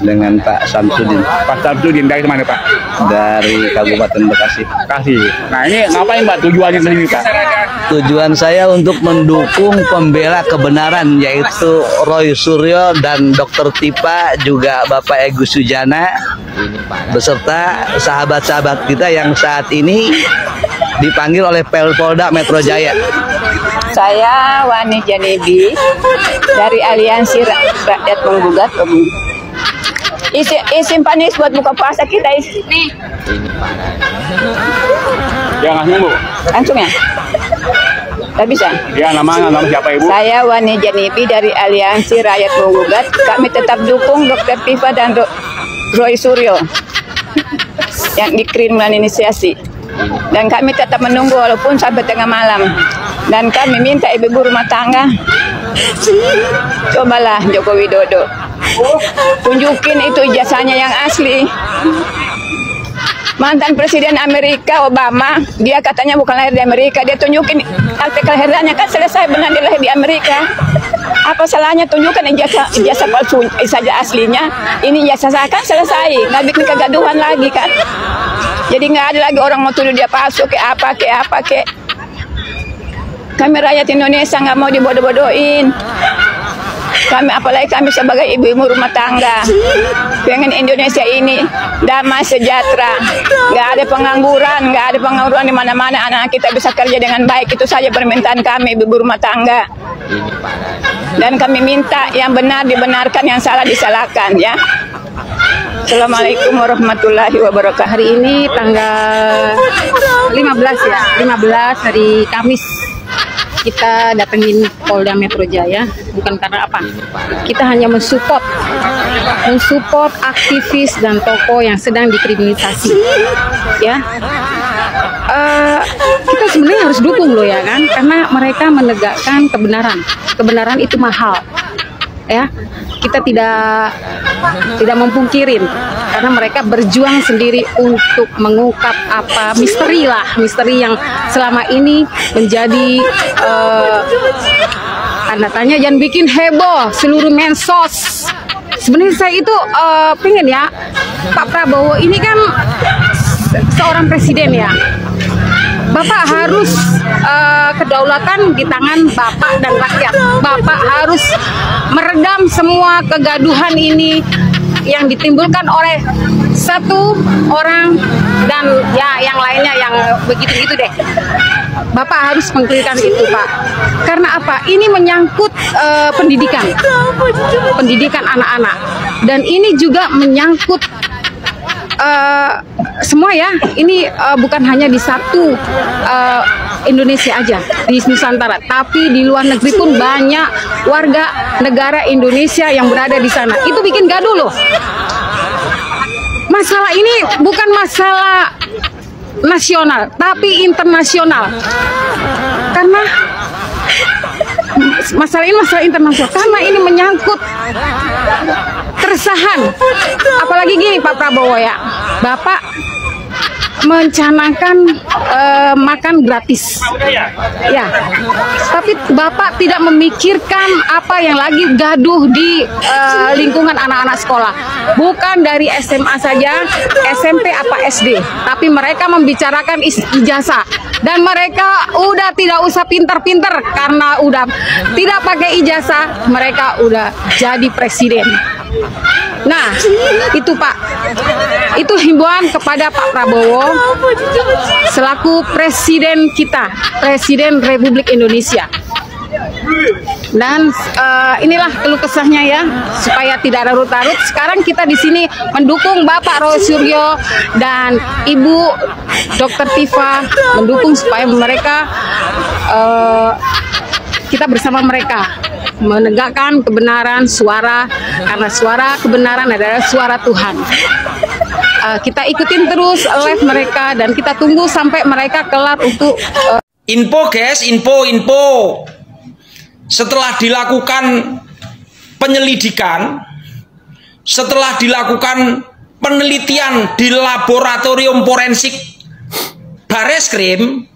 dengan Pak Samsudin. Pak Samsudin dari mana Pak? Dari Kabupaten Bekasi. Bekasi. Nah ini ngapain Pak tujuannya ke sini Pak? Tujuan saya untuk mendukung pembela kebenaran, yaitu Roy Suryo dan Dr. Tipa, juga Bapak Agus Sujana, beserta sahabat-sahabat kita yang saat ini dipanggil oleh Polda Metro Jaya. Saya Wani Janibi dari Aliansi Rakyat Menggugat. Isim panis buat buka puasa kita nih. Ya langsung Bu. Langsung ya? Tak bisa? Ya nama siapa Ibu? Saya Wani Janibi dari Aliansi Rakyat Menggugat. Kami tetap dukung Dr. Tifa dan Roy Suryo yang dikriminalisasi. Dan kami tetap menunggu walaupun sampai tengah malam. Dan kami minta ibu rumah tangga, cobalah Joko Widodo tunjukin itu ijazahnya yang asli. Mantan Presiden Amerika Obama, dia katanya bukan lahir di Amerika, dia tunjukin akte kelahirannya, kan selesai benar dia lahir di Amerika. Apa salahnya tunjukkan ijazah palsu saja aslinya, ini ijazah kan selesai, nggak bikin kegaduhan lagi kan. Jadi nggak ada lagi orang mau tuduh dia palsu kayak apa. Kami rakyat Indonesia nggak mau dibodoh-bodohin. Apalagi kami sebagai ibu-ibu rumah tangga, pengen Indonesia ini damai sejahtera, nggak ada pengangguran di mana-mana, anak kita bisa kerja dengan baik. Itu saja permintaan kami ibu rumah tangga. Dan kami minta yang benar dibenarkan, yang salah disalahkan ya. Assalamualaikum warahmatullahi wabarakatuh. Hari ini tanggal 15 ya, 15 hari Kamis. Kita datengin Polda Metro Jaya bukan karena apa, kita hanya mensupport aktivis dan tokoh yang sedang dikriminalisasi ya. Kita sebenarnya harus dukung loh ya kan, karena mereka menegakkan kebenaran itu mahal ya. Kita tidak mempungkirin karena mereka berjuang sendiri untuk mengungkap misteri yang selama ini menjadi tanda tanya dan bikin heboh seluruh medsos. Sebenarnya saya itu pengen ya, Pak Prabowo ini kan seorang presiden ya. Bapak harus kedaulatan di tangan Bapak dan rakyat. Bapak harus meredam semua kegaduhan ini yang ditimbulkan oleh satu orang dan ya yang lainnya yang begitu-gitu deh. Bapak harus mengklirkan itu Pak. Karena apa? Ini menyangkut pendidikan anak-anak, dan ini juga menyangkut semua ya. Ini bukan hanya di satu Indonesia aja, di Nusantara, tapi di luar negeri pun banyak warga negara Indonesia yang berada di sana. Itu bikin gaduh loh. Masalah ini bukan masalah nasional, tapi internasional. Karena masalah ini masalah internasional, karena ini menyangkut keresahan. Apalagi gini Pak Prabowo ya, Bapak mencanangkan makan gratis ya, tapi Bapak tidak memikirkan apa yang lagi gaduh di lingkungan anak-anak sekolah, bukan dari SMA saja, SMP apa SD, tapi mereka membicarakan ijazah. Dan mereka udah tidak usah pinter-pinter, karena udah tidak pakai ijazah mereka udah jadi presiden. Nah itu Pak, itu himbauan kepada Pak Prabowo selaku presiden kita, Presiden Republik Indonesia. Dan inilah keluh kesahnya ya, supaya tidak larut-larut. Sekarang kita di sini mendukung Bapak Roy Suryo dan Ibu Dr. Tifa, mendukung supaya mereka kita bersama mereka menegakkan kebenaran, karena suara kebenaran adalah suara Tuhan. Kita ikutin terus live mereka dan kita tunggu sampai mereka kelar untuk info guys, info. Setelah dilakukan penyelidikan, setelah dilakukan penelitian di laboratorium forensik Bareskrim,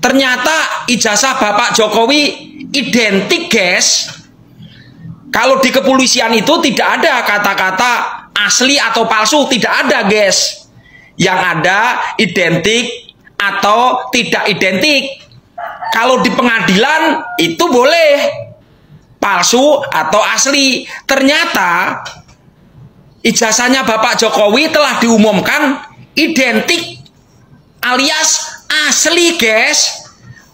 ternyata ijazah Bapak Jokowi identik guys. Kalau di kepolisian itu tidak ada kata-kata asli atau palsu, tidak ada guys. Yang ada identik atau tidak identik. Kalau di pengadilan itu boleh palsu atau asli. Ternyata ijazahnya Bapak Jokowi telah diumumkan identik alias asli guys.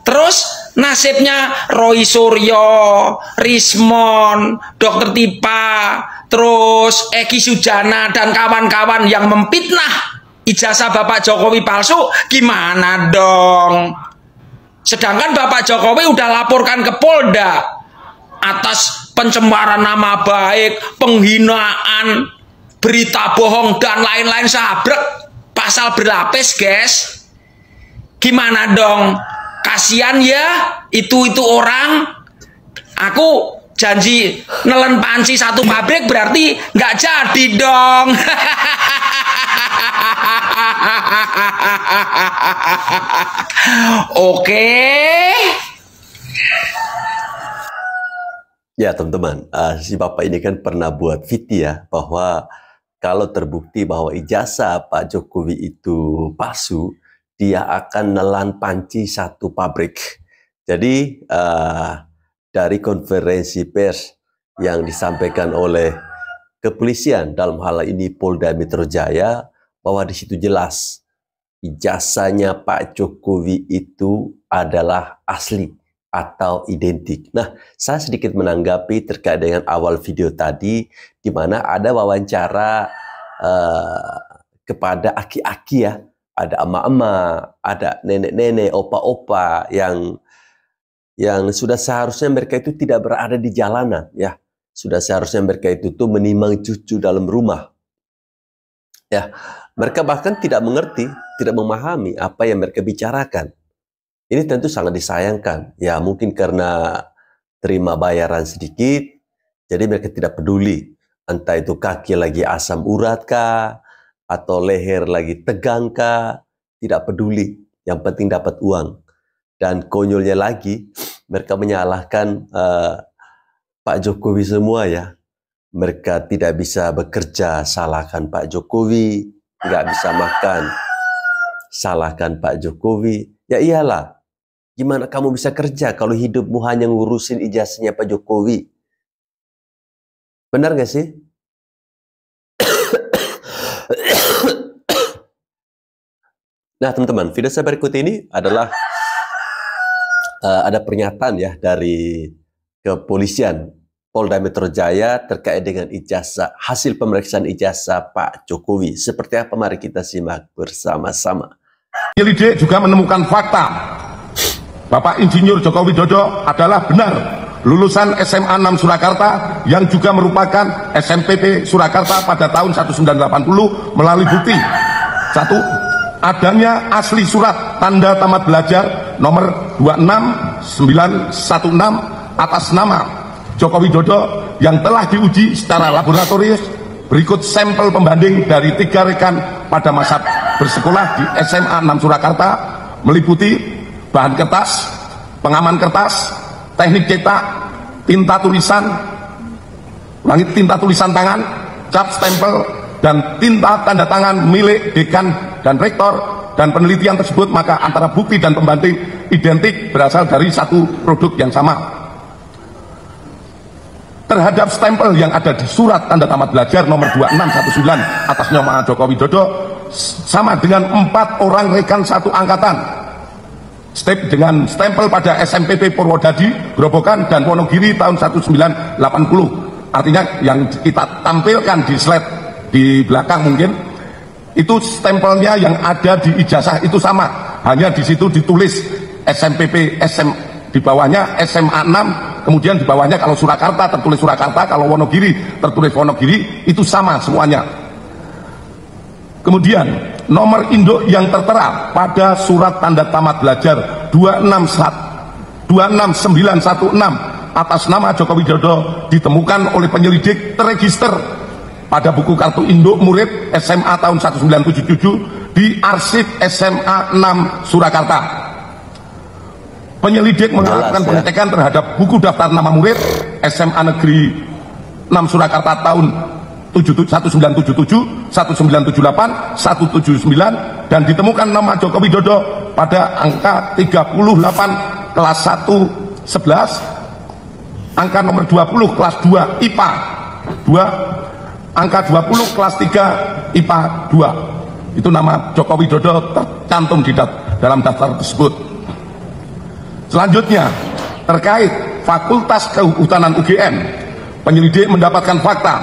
Terus nasibnya Roy Suryo, Rismon, Dr. Tipa, terus Egi Sujana dan kawan-kawan yang memfitnah ijazah Bapak Jokowi palsu, gimana dong? Sedangkan Bapak Jokowi udah laporkan ke Polda atas pencemaran nama baik, penghinaan, berita bohong dan lain-lain, sabrek, pasal berlapis guys. Gimana dong? Kasihan ya itu orang. Aku janji nelen panci satu pabrik, berarti nggak jadi dong. Oke. Ya teman-teman, si Bapak ini kan pernah buat video ya, bahwa kalau terbukti bahwa ijazah Pak Jokowi itu palsu, dia akan nelan panci satu pabrik. Jadi dari konferensi pers yang disampaikan oleh kepolisian, dalam hal ini Polda Metro Jaya, bahwa di situ jelas ijazahnya Pak Jokowi itu adalah asli atau identik. Nah, saya sedikit menanggapi terkait dengan awal video tadi, di mana ada wawancara kepada aki-aki ya, ada emak-emak, ada nenek-nenek, opa-opa yang sudah seharusnya mereka itu tidak berada di jalanan ya. Sudah seharusnya mereka itu tuh menimang cucu dalam rumah. Ya, mereka bahkan tidak mengerti, tidak memahami apa yang mereka bicarakan. Ini tentu sangat disayangkan. Ya, mungkin karena terima bayaran sedikit, jadi mereka tidak peduli. Entah itu kaki lagi asam urat kah, atau leher lagi tegang kah, tidak peduli. Yang penting dapat uang. Dan konyolnya lagi, mereka menyalahkan Pak Jokowi semua ya. Mereka tidak bisa bekerja, salahkan Pak Jokowi. Nggak bisa makan, salahkan Pak Jokowi. Ya iyalah, gimana kamu bisa kerja kalau hidupmu hanya ngurusin ijazahnya Pak Jokowi? Benar nggak sih? Nah teman-teman, video saya berikut ini adalah ada pernyataan ya dari kepolisian Polda Metro Jaya terkait dengan ijazah, hasil pemeriksaan ijazah Pak Jokowi. Seperti apa, mari kita simak bersama-sama. Penyelidik juga menemukan fakta Bapak Insinyur Joko Widodo adalah benar lulusan SMA 6 Surakarta yang juga merupakan SMPP Surakarta pada tahun 1980 melalui bukti 1. Adanya asli surat tanda tamat belajar nomor 26916 atas nama Joko Widodo yang telah diuji secara laboratoris. Berikut sampel pembanding dari 3 rekan pada masa bersekolah di SMA 6 Surakarta, meliputi bahan kertas, pengaman kertas, teknik cetak, tinta tulisan, tinta tulisan tangan, cap stempel, dan tinta tanda tangan milik dekan dan rektor. Dan penelitian tersebut maka antara bukti dan pembanding identik berasal dari satu produk yang sama. Terhadap stempel yang ada di surat tanda tamat belajar nomor 2619 atas nama Joko Widodo sama dengan 4 orang rekan satu angkatan dengan stempel pada SMPP Purwodadi, Grobogan, dan Wonogiri tahun 1980. Artinya yang kita tampilkan di slide di belakang mungkin itu stempelnya yang ada di ijazah itu sama, hanya di situ ditulis SMPP di bawahnya SMA 6, kemudian di bawahnya kalau Surakarta tertulis Surakarta, kalau Wonogiri tertulis Wonogiri, itu sama semuanya. Kemudian nomor induk yang tertera pada surat tanda tamat belajar 26916 atas nama Joko Widodo ditemukan oleh penyelidik terregister pada buku kartu induk murid SMA tahun 1977 di arsip SMA 6 Surakarta. Penyelidik melakukan pengecekan terhadap buku daftar nama murid SMA Negeri 6 Surakarta tahun 1977, 1978, 179, dan ditemukan nama Joko Widodo pada angka 38 kelas 1 11, angka nomor 20 kelas 2 IPA 2, angka 20 kelas 3 IPA 2. Itu nama Joko Widodo tercantum di dalam daftar tersebut. Selanjutnya, terkait Fakultas Kehutanan UGM, penyelidik mendapatkan fakta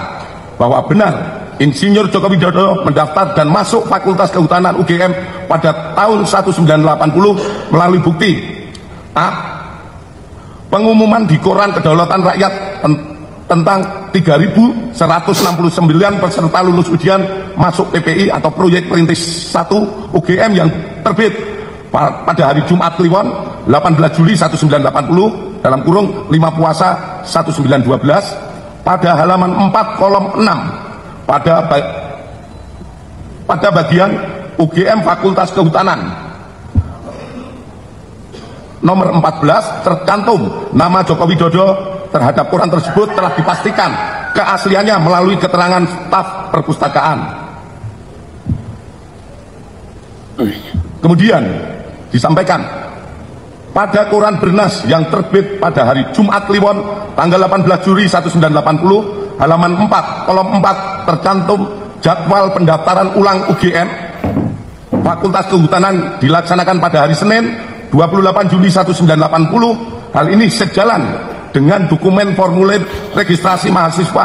bahwa benar Insinyur Joko Widodo mendaftar dan masuk Fakultas Kehutanan UGM pada tahun 1980 melalui bukti A. Pengumuman di Koran Kedaulatan Rakyat tentang 3.169 peserta lulus ujian masuk PPI atau proyek perintis 1 UGM yang terbit pada hari Jumat Kliwon 18 Juli 1980 dalam kurung 5 Puasa 1912 pada halaman 4 kolom 6 pada bagian UGM Fakultas Kehutanan nomor 14 tercantum nama Joko Widodo. Terhadap koran tersebut telah dipastikan keasliannya melalui keterangan staf perpustakaan. Kemudian disampaikan pada koran Bernas yang terbit pada hari Jumat Kliwon tanggal 18 Juli 1980 halaman 4 kolom 4 tercantum jadwal pendaftaran ulang UGM Fakultas Kehutanan dilaksanakan pada hari Senin 28 Juli 1980. Hal ini sejalan dengan dokumen formulir registrasi mahasiswa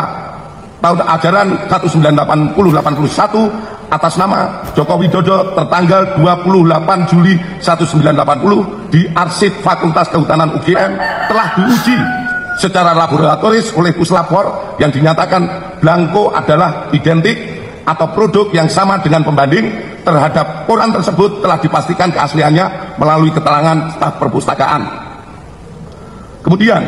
tahun ajaran 1980-81 atas nama Joko Widodo tertanggal 28 Juli 1980 di arsip Fakultas Kehutanan UGM telah diuji secara laboratoris oleh Puslapor yang dinyatakan blanko adalah identik atau produk yang sama dengan pembanding. Terhadap koran tersebut telah dipastikan keasliannya melalui keterangan staf perpustakaan. Kemudian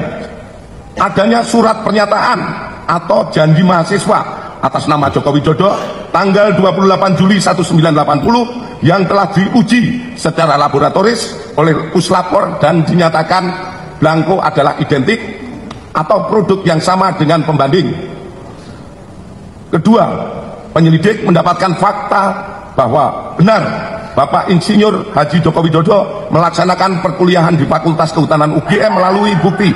adanya surat pernyataan atau janji mahasiswa atas nama Joko Widodo tanggal 28 Juli 1980 yang telah diuji secara laboratoris oleh Puslapor dan dinyatakan blanko adalah identik atau produk yang sama dengan pembanding. Kedua, penyelidik mendapatkan fakta bahwa benar Bapak Insinyur Haji Joko Widodo melaksanakan perkuliahan di Fakultas Kehutanan UGM melalui bukti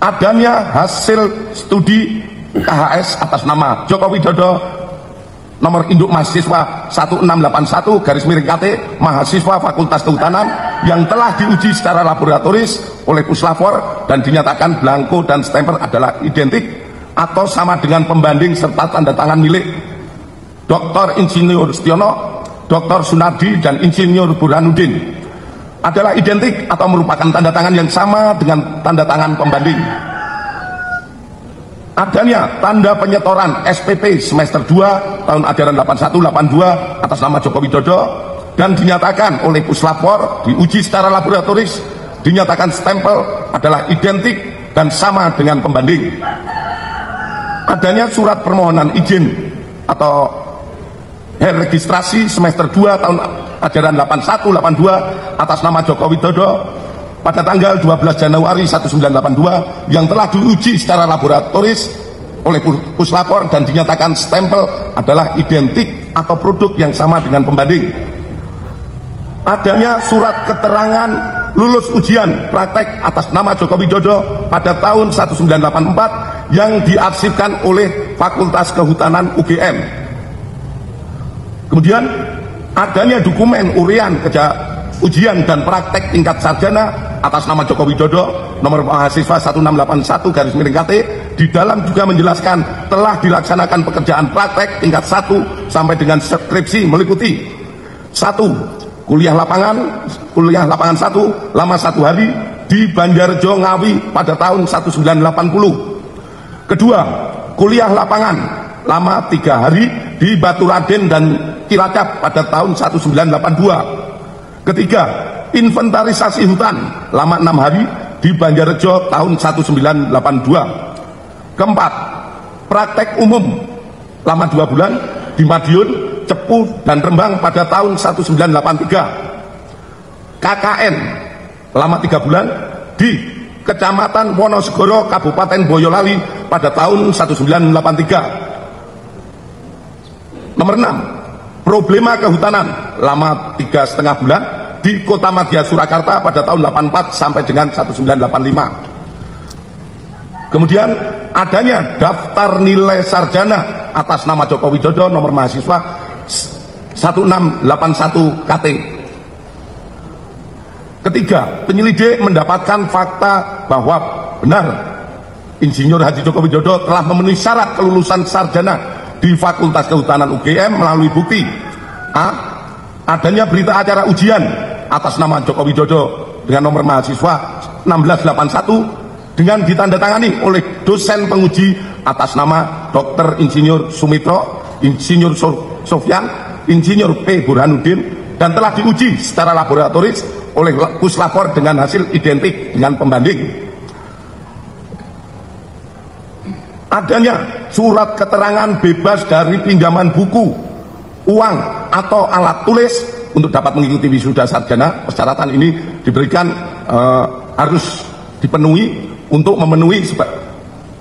adanya hasil studi KHS atas nama Joko Widodo nomor induk mahasiswa 1681 /KT mahasiswa Fakultas Kehutanan yang telah diuji secara laboratoris oleh Puslapor dan dinyatakan blanko dan stempel adalah identik atau sama dengan pembanding serta tanda tangan milik Dr. Insinyur Setiono, Dr. Sunardi, dan Insinyur Burhanuddin adalah identik atau merupakan tanda tangan yang sama dengan tanda tangan pembanding. Adanya tanda penyetoran SPP semester 2 tahun ajaran 81-82 atas nama Joko Widodo dan dinyatakan oleh Puslapor diuji secara laboratoris dinyatakan stempel adalah identik dan sama dengan pembanding. Adanya surat permohonan izin atau registrasi semester 2 tahun ajaran 81-82 atas nama Joko Widodo pada tanggal 12 Januari 1982 yang telah diuji secara laboratoris oleh Puslapor dan dinyatakan stempel adalah identik atau produk yang sama dengan pembanding. Adanya surat keterangan lulus ujian praktek atas nama Joko Widodo pada tahun 1984 yang diarsipkan oleh Fakultas Kehutanan UGM. Kemudian adanya dokumen urian ujian dan praktek tingkat sarjana atas nama Joko Widodo nomor mahasiswa 1681 /KT di dalam juga menjelaskan telah dilaksanakan pekerjaan praktek tingkat 1 sampai dengan skripsi meliputi 1. Kuliah lapangan 1 lama 1 hari di Banjarjo Ngawi pada tahun 1980. Kedua, kuliah lapangan lama 3 hari di Baturaden dan Cilacap pada tahun 1982. Ketiga, inventarisasi hutan lama 6 hari di Banjarjo tahun 1982. Keempat, praktek umum lama 2 bulan di Madiun, Cepu, dan Rembang pada tahun 1983. KKN lama 3 bulan di Kecamatan Wonosegoro, Kabupaten Boyolali pada tahun 1983. Nomor 6, problema kehutanan lama 3,5 bulan di Kota Madya Surakarta pada tahun 84 sampai dengan 1985. Kemudian adanya daftar nilai sarjana atas nama Joko Widodo nomor mahasiswa 1681 KT. Ketiga, penyelidik mendapatkan fakta bahwa benar Insinyur Haji Joko Widodo telah memenuhi syarat kelulusan sarjana di Fakultas Kehutanan UGM melalui bukti A. Adanya berita acara ujian atas nama Joko Widodo dengan nomor mahasiswa 1681 dengan ditandatangani oleh dosen penguji atas nama Dr. Insinyur Sumitro, Insinyur Sofyan, Insinyur P. Burhanuddin, dan telah diuji secara laboratoris oleh puslapor dengan hasil identik dengan pembanding. Adanya surat keterangan bebas dari pinjaman buku, uang, atau alat tulis untuk dapat mengikuti wisuda sarjana. Persyaratan ini diberikan harus dipenuhi untuk memenuhi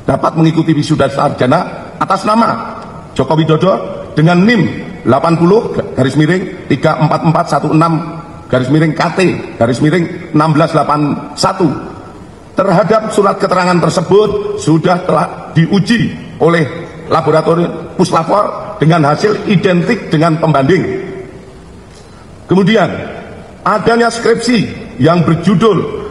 dapat mengikuti wisuda sarjana atas nama Joko Widodo dengan NIM 80-416-KT-1681. Terhadap surat keterangan tersebut sudah telah diuji oleh laboratorium puslapor dengan hasil identik dengan pembanding. Kemudian adanya skripsi yang berjudul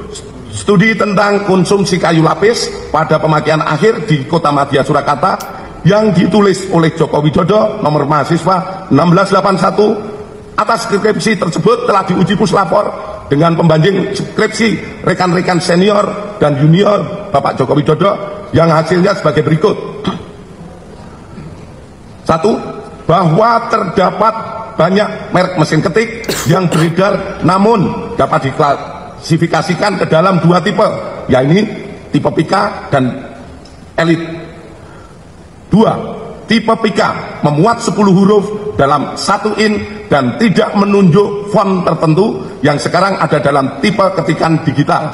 studi tentang konsumsi kayu lapis pada pemakaian akhir di Kota Madya Surakarta yang ditulis oleh Joko Widodo nomor mahasiswa 1681. Atas skripsi tersebut telah diuji puslapor dengan pembanding skripsi rekan-rekan senior dan junior Bapak Joko Widodo yang hasilnya sebagai berikut. 1. Bahwa terdapat banyak merek mesin ketik yang beredar namun dapat diklasifikasikan ke dalam dua tipe, yaitu tipe Pika dan Elite. 2. Tipe Pika memuat 10 huruf dalam 1 in dan tidak menunjuk font tertentu yang sekarang ada dalam tipe ketikan digital.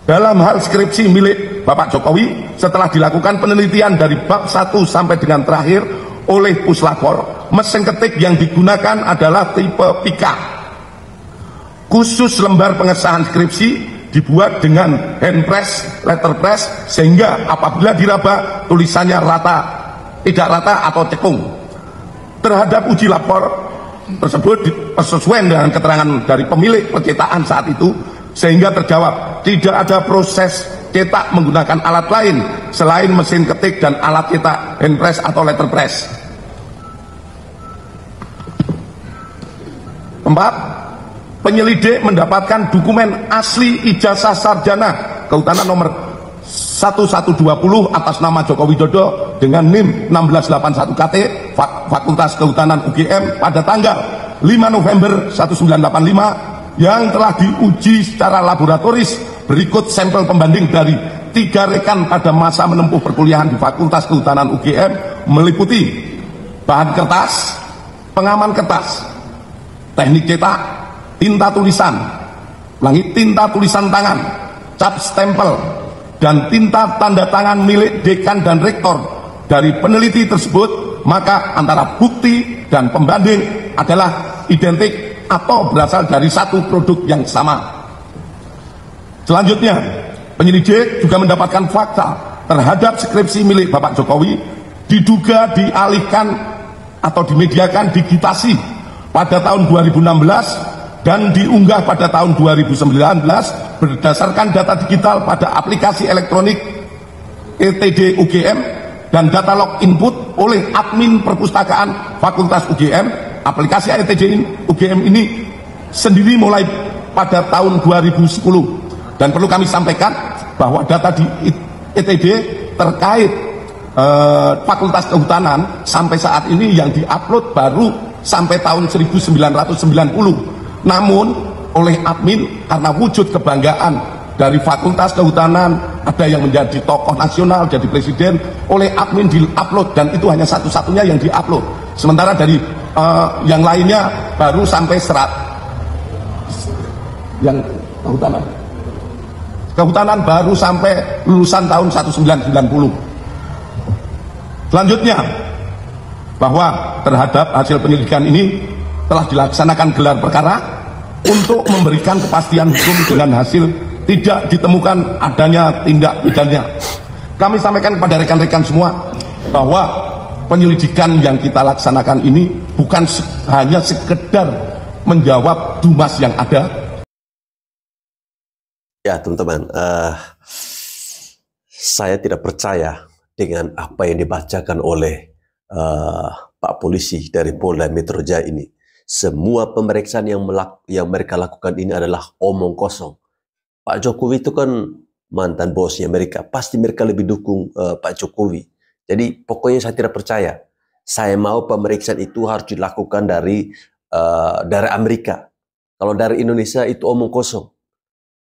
Dalam hal skripsi milik Bapak Jokowi, setelah dilakukan penelitian dari bab 1 sampai dengan terakhir oleh puslapor, mesin ketik yang digunakan adalah tipe Pika. Khusus lembar pengesahan skripsi dibuat dengan hand press, letter press, sehingga apabila diraba tulisannya rata, tidak rata atau cekung. Terhadap uji lapor tersebut sesuai dengan keterangan dari pemilik percetakan saat itu, sehingga terjawab tidak ada proses cetak menggunakan alat lain selain mesin ketik dan alat cetak hand press atau letter press. 4. Penyelidik mendapatkan dokumen asli ijazah sarjana kehutanan nomor 1120 atas nama Joko Widodo dengan NIM 1681 KT Fakultas Kehutanan UGM pada tanggal 5 November 1985 yang telah diuji secara laboratoris. Berikut sampel pembanding dari 3 rekan pada masa menempuh perkuliahan di Fakultas Kehutanan UGM meliputi bahan kertas, pengaman kertas, teknik cetak, tinta tulisan, tinta tulisan tangan, cap stempel, dan tinta tanda tangan milik dekan dan rektor dari peneliti tersebut, maka antara bukti dan pembanding adalah identik atau berasal dari satu produk yang sama. Selanjutnya, penyelidik juga mendapatkan fakta terhadap skripsi milik Bapak Jokowi diduga dialihkan atau dimediakan digitasi pada tahun 2016 dan diunggah pada tahun 2019 berdasarkan data digital pada aplikasi elektronik ETD UGM dan data log input oleh admin perpustakaan Fakultas UGM. Aplikasi ETD UGM ini sendiri mulai pada tahun 2010, dan perlu kami sampaikan bahwa data di ETD terkait Fakultas Kehutanan sampai saat ini yang diupload baru sampai tahun 1990. Namun oleh admin karena wujud kebanggaan dari Fakultas Kehutanan, ada yang menjadi tokoh nasional, jadi presiden, oleh admin diupload, dan itu hanya satu-satunya yang diupload. Sementara dari yang lainnya baru sampai yang kehutanan baru sampai lulusan tahun 1990. Selanjutnya, bahwa terhadap hasil penyelidikan ini telah dilaksanakan gelar perkara untuk memberikan kepastian hukum dengan hasil tidak ditemukan adanya tindak pidana. Kami sampaikan kepada rekan-rekan semua bahwa penyelidikan yang kita laksanakan ini bukan hanya sekedar menjawab dumas yang ada. Ya teman-teman, saya tidak percaya dengan apa yang dibacakan oleh Pak Polisi dari Polda Metro Jaya ini. Semua pemeriksaan yang mereka lakukan ini adalah omong kosong. Pak Jokowi itu kan mantan bosnya mereka, pasti mereka lebih dukung Pak Jokowi. Jadi pokoknya saya tidak percaya. Saya mau pemeriksaan itu harus dilakukan dari Amerika. Kalau dari Indonesia itu omong kosong.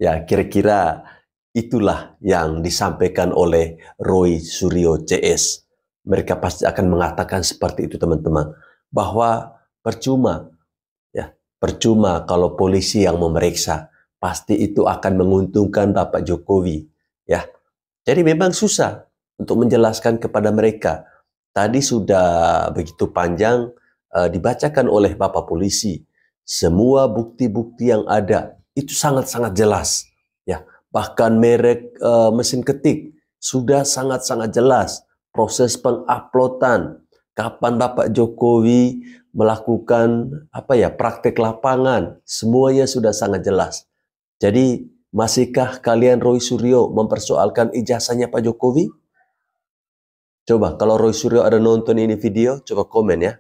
Ya kira-kira itulah yang disampaikan oleh Roy Suryo CS. Mereka pasti akan mengatakan seperti itu teman-teman. Bahwa percuma kalau polisi yang memeriksa. Pasti itu akan menguntungkan Bapak Jokowi. Ya, jadi memang susah untuk menjelaskan kepada mereka. Tadi sudah begitu panjang dibacakan oleh Bapak Polisi. Semua bukti-bukti yang ada itu sangat-sangat jelas. Ya, bahkan merek mesin ketik sudah sangat-sangat jelas. Proses penguploadan, kapan Bapak Jokowi melakukan praktek lapangan, semuanya sudah sangat jelas. Jadi, masihkah kalian Roy Suryo mempersoalkan ijazahnya Pak Jokowi? Coba, kalau Roy Suryo ada nonton ini video, coba komen ya.